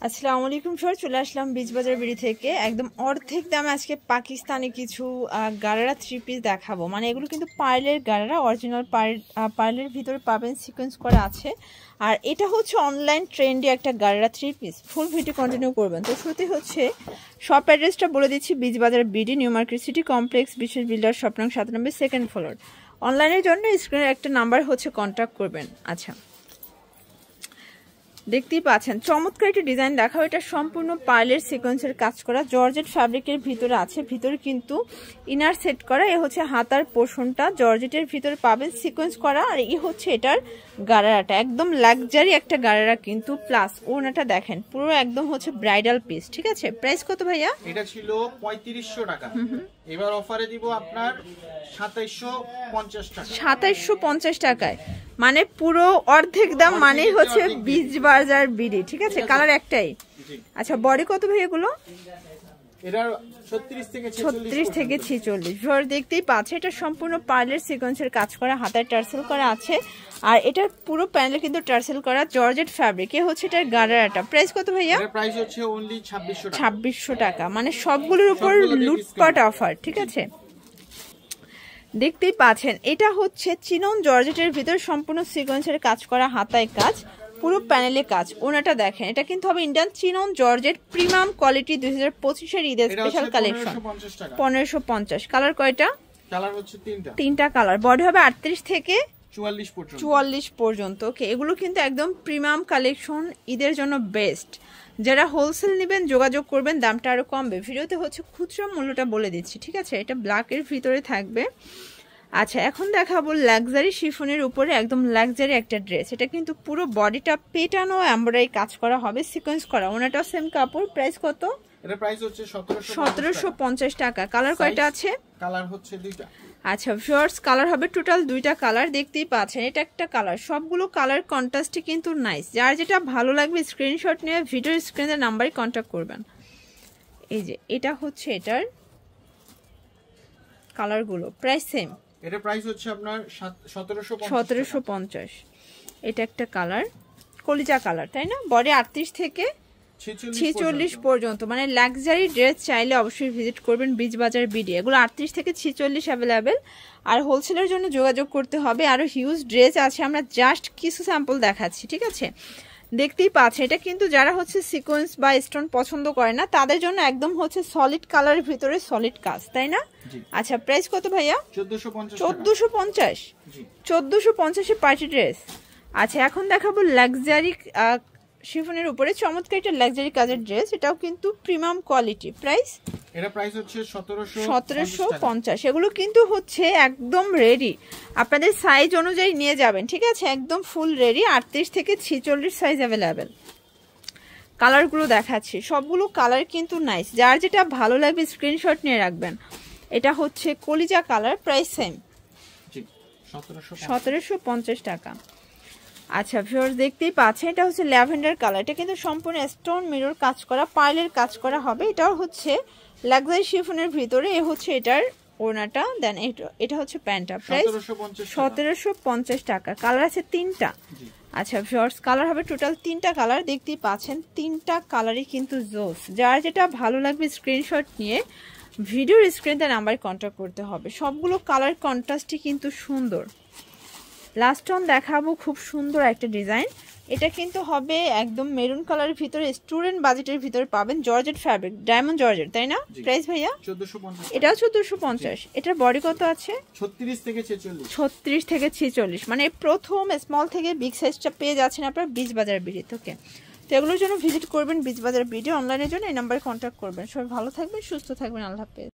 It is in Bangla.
আসসালামু আলাইকুম স্যার, চলে আসলাম বীজবাজার বিড়ি থেকে একদম অর্ধেক দামে আজকে পাকিস্তানি কিছু গারারা থ্রি পিস দেখাবো। মানে এগুলো কিন্তু পার্লের গারারা, অরিজিনাল পার্লের ভিতরে পাবেন, সিকোয়েন্স করা আছে। আর এটা হচ্ছে অনলাইন ট্রেন্ডি একটা gharara three piece. Full video continue করবেন। তো শুরুতে হচ্ছে শপ অ্যাড্রেসটা বলে দিচ্ছি, Bijbazar BD, New Market City Complex, বিশেষ বিল্ডার, শপ নং 97, সেকেন্ড ফ্লোর। অনলাইনের জন্য স্ক্রিনের একটা নাম্বার হচ্ছে কন্ট্যাক্ট করবেন। আচ্ছা, দেখতেই পাচ্ছেন চমৎকার একটা ডিজাইন দেখাও। এটা সম্পূর্ণ পার্লের সিকোয়েন্সের কাজ করা, জর্জেট ফ্যাব্রিকের ভিতরে আছে, ভিতরে কিন্তু ইনার সেট করা। এ হচ্ছে হাতার পোর্শনটা, জর্জেটের ভিতরে পাবেন সিকোয়েন্স করা। আর এই হচ্ছে এটার গারারাটা, একদম লাক্সারি একটা গারারা কিন্তু। প্লাস ওনাটা দেখেন, পুরো একদম হচ্ছে ব্রাইডাল পিস। ঠিক আছে, প্রাইস কত ভাইয়া? এটা ছিল 3500 টাকা, এবার অফারে দিব আপনার 2750 টাকা। 2750 টাকায়, মানে পুরো অর্ধেক দাম, মানে হচ্ছে বীজবাজার বিডি। ঠিক আছে, কালার একটাই। আচ্ছা, বডি কত ভাই এগুলো? এটা 36 থেকে 46। দেখতেই পাচ্ছে, এটা সম্পূর্ণ পার্লের সিকোয়েন্সের কাজ করা, হাতায় টার্সেল করা আছে। আর এটার পুরো প্যানেল কিন্তু টার্সেল করা, জর্জেট ফ্যাব্রিক। এ হচ্ছে এটার গারারাটা। প্রাইস কত ভাইয়া? এর প্রাইস হচ্ছে অনলি 2600 টাকা। 2600 টাকা, মানে সবগুলোর উপর লুটপাট অফার। ঠিক আছে, দেখতেই পাচ্ছেন এটা হচ্ছে চিনন জর্জেটের ভিতর সম্পূর্ণ সিকোয়েন্সের কাজ করা, হাতায় কাজ, পুরো প্যানেলে কাজ। ওনাটা দেখেন, এটা কিন্তু হবে Indian chinon georgette premium quality, 2025 ঈদের স্পেশাল কালেকশন। 1550। কালার কয়টা? কালার হচ্ছে তিনটা কালার। বডি হবে 38 থেকে 44 পর্যন্ত। ওকে, এগুলো কিন্তু একদম প্রিমিয়াম কালেকশন, ঈদের জন্য বেস্ট। যারা হোলসেল নেবেন যোগাযোগ করবেন, দামটা আরো কমবে। ভিডিওতে হচ্ছে খুচরা মূল্যটা বলে দিচ্ছি। ঠিক আছে, এটা ব্ল্যাকের ভিতরে থাকবে। আচ্ছা, এখন দেখাবো লাক্সারি শিফনের উপরে একদম লাক্সারি একটা ড্রেস। এটা কিন্তু পুরো বডিটা পেটানো এমব্রয়ডারি কাজ করা হবে, সিকোয়েন্স করা। ওনাটাও সেম কাপড়। প্রাইস কত? এর প্রাইস হচ্ছে 1750 টাকা। কালার কয়টা আছে? কালার হচ্ছে দুইটা। আচ্ছা ভিউয়ার্স, কালার হবে টোটাল দুইটা কালার। দেখতেই পাচ্ছেন এটা একটা কালার, সবগুলো কালার কন্ট্রাস্টই কিন্তু নাইস। যার যেটা ভালো লাগবে স্ক্রিনশট নিয়ে ভিডিওর স্ক্রিনের নাম্বারে কন্ট্যাক্ট করবেন। এই যে এটা হচ্ছে এটার কালারগুলো। Price same. এটা প্রাইস হচ্ছে আপনার 1750। এটা একটা কালার, কলিজা কালার, তাই না? বডি 38 থেকে 46 পর্যন্ত। মানে লাক্সারি ড্রেস চাইলে অবশ্যই ভিজিট করবেন বীজবাজার বিডি। এগুলো 38 থেকে 46 অ্যাভেলেবেল। আর হোলসেলের জন্য যোগাযোগ করতে হবে। আরো হিউজ ড্রেস আছে, আমরা জাস্ট কিছু স্যাম্পল দেখাচ্ছি। ঠিক আছে, দেখতেই পাচ্ছেন এটা কিন্তু যারা হচ্ছে সিকোয়েন্স বা স্টোন পছন্দ করে না, তাদের জন্য একদম হচ্ছে সলিড কালারের ভিতরে সলিড কাজ, তাই না? আচ্ছা, প্রাইস কত ভাইয়া? 1450। 1450 পার্টি ড্রেস। আচ্ছা, এখন দেখাবো লাক্সারি শিফনের উপরে চমৎকার একটা লাক্সারি কাজের ড্রেস। এটাও কিন্তু প্রিমিয়াম কোয়ালিটি। প্রাইস? এটা প্রাইস হচ্ছে 1750। এগুলো কিন্তু হচ্ছে একদম রেডি, আপনাদের সাইজ অনুযায়ী নিয়ে যাবেন। ঠিক আছে, একদম ফুল রেডি। 38 থেকে 46 সাইজ অ্যাভেলেবেল। কালারগুলো দেখাচ্ছি, সবগুলো কালার কিন্তু নাইস। যার যেটা ভালো লাগবে স্ক্রিনশট নিয়ে রাখবেন। এটা হচ্ছে কলিজা কালার। প্রাইস সেম, 1750 টাকা। আচ্ছা ভিউয়ার্স, দেখতেই পাচ্ছেন এটা হচ্ছে ল্যাভেন্ডার কালার। এটা কিন্তু সম্পূর্ণ স্টোন মিরর কাজ করা, পার্লের কাজ করা হবে। এটাও হচ্ছে লাক্সারি শিফনের ভিতরে। এ হচ্ছে এটার ওড়নাটা, দেন এটা হচ্ছে প্যান্টটা। প্রাইস 1750 টাকা। কালার আছে তিনটা। আচ্ছা ভিউয়ার্স, কালার হবে টোটাল তিনটা কালার। দেখতেই পাচ্ছেন তিনটা কালারই কিন্তু জোস। যার যেটা ভালো লাগবে স্ক্রিনশট নিয়ে ভিডিওর স্ক্রিনে নাম্বারে কন্ট্যাক্ট করতে হবে। সবগুলো কালার কন্ট্রাস্টই কিন্তু সুন্দর। লাস্ট অন দেখাবো খুব সুন্দর একটা ডিজাইন। এটা কিন্তু হবে একদম মেরুন কালারের ভিতরে, স্টুডেন্ট বাজেটের ভিতরে পাবেন, জর্জেট ফ্যাব্রিক, ডায়মন্ড জর্জেট, তাই না? প্রাইস ভাইয়া? 1450। এটাও 1450। এটার বডি কত আছে? 36 থেকে 46। 36 থেকে 46, মানে প্রথম স্মল থেকে বিগ সাইজটা পেয়ে যাচ্ছেন আপনার বীজবাজার বিডি থেকে। তো এগুলোর জন্য ভিজিট করবেন বীজবাজার বিডি। অনলাইনের জন্য এই নাম্বারে কন্ট্যাক্ট করবেন। সবাই ভালো থাকবেন, সুস্থ থাকবেন। আল্লাহ হাফেজ।